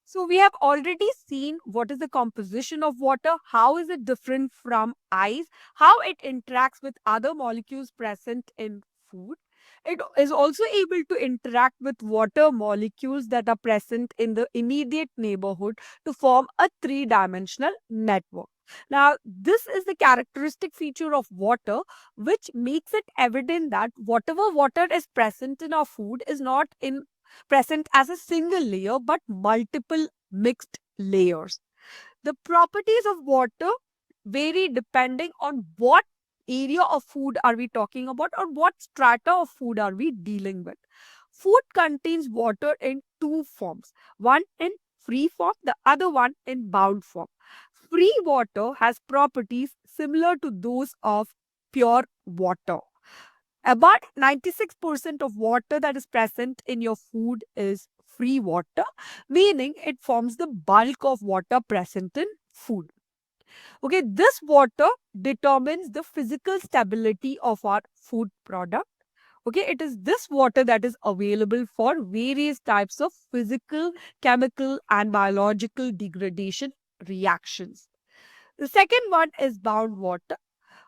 So we have already seen what is the composition of water, how is it different from ice, how it interacts with other molecules present in food. It is also able to interact with water molecules that are present in the immediate neighborhood to form a three-dimensional network. Now, this is the characteristic feature of water, which makes it evident that whatever water is present in our food is not in present as a single layer but multiple mixed layers. The properties of water vary depending on what area of food are we talking about or what strata of food are we dealing with. Food contains water in two forms, one in free form, the other one in bound form. Free water has properties similar to those of pure water. About 96% of water that is present in your food is free water, meaning it forms the bulk of water present in food. Okay, this water determines the physical stability of our food product. Okay, it is this water that is available for various types of physical, chemical, and biological degradation reactions. The second one is bound water.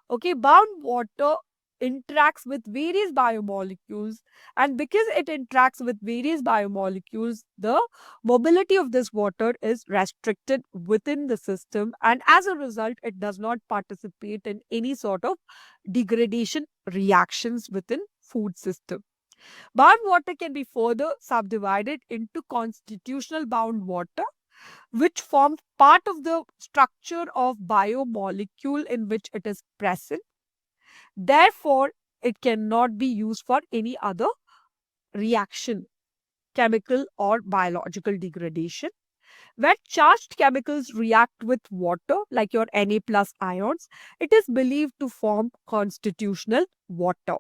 Okay, bound water interacts with various biomolecules, and because it interacts with various biomolecules, the mobility of this water is restricted within the system, and as a result, it does not participate in any sort of degradation reactions within food system. Bound water can be further subdivided into constitutional bound water, which forms part of the structure of biomolecule in which it is present. Therefore, it cannot be used for any other reaction, chemical or biological degradation. When charged chemicals react with water, like your Na plus ions, it is believed to form constitutional water.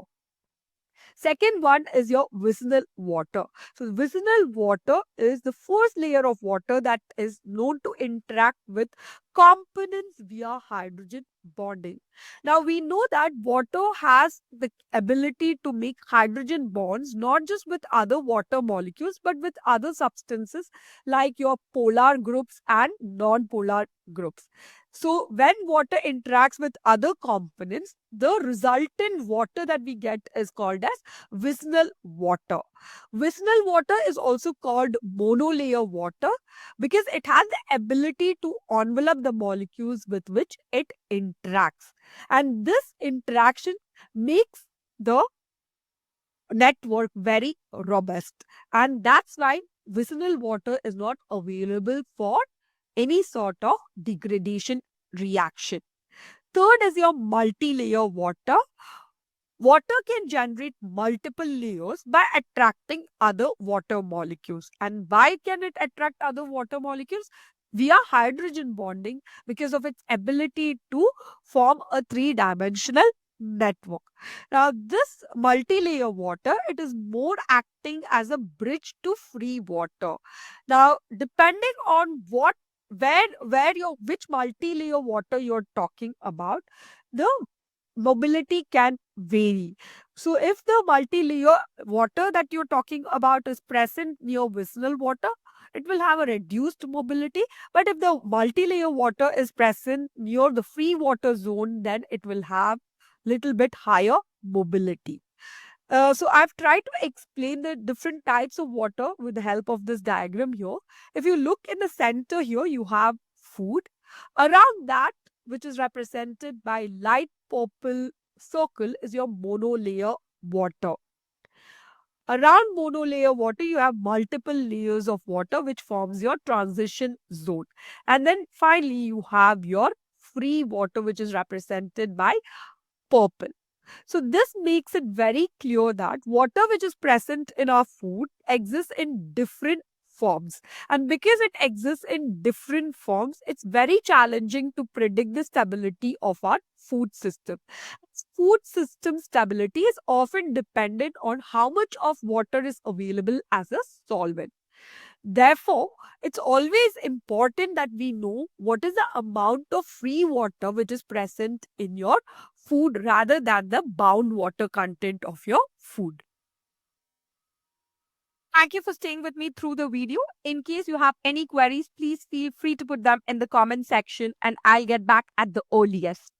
Second one is your vicinal water. So vicinal water is the first layer of water that is known to interact with components via hydrogen bonding. Now we know that water has the ability to make hydrogen bonds not just with other water molecules but with other substances like your polar groups and non-polar groups. So when water interacts with other components, the resultant water that we get is called as vicinal water. Vicinal water is also called monolayer water because it has the ability to envelop the molecules with which it interacts. And this interaction makes the network very robust. And that's why vicinal water is not available for any sort of degradation reaction. Third is your multi-layer water. Water can generate multiple layers by attracting other water molecules. And why can it attract other water molecules? Via hydrogen bonding because of its ability to form a three-dimensional network. Now, this multi-layer water, it is more acting as a bridge to free water. Now, depending on where your which multi-layer water you're talking about, the mobility can vary. So if the multi-layer water that you're talking about is present near vicinal water, it will have a reduced mobility. But if the multi-layer water is present near the free water zone, then it will have little bit higher mobility. So I've tried to explain the different types of water with the help of this diagram here. If you look in the center here, you have food. Around that, which is represented by light purple circle, is your monolayer water. Around monolayer water, you have multiple layers of water, which forms your transition zone. And then finally, you have your free water, which is represented by purple. So this makes it very clear that water which is present in our food exists in different forms. And because it exists in different forms, it's very challenging to predict the stability of our food system. Food system stability is often dependent on how much of water is available as a solvent. Therefore, it's always important that we know what is the amount of free water which is present in your food rather than the bound water content of your food. Thank you for staying with me through the video. In case you have any queries, please feel free to put them in the comment section and I'll get back at the earliest.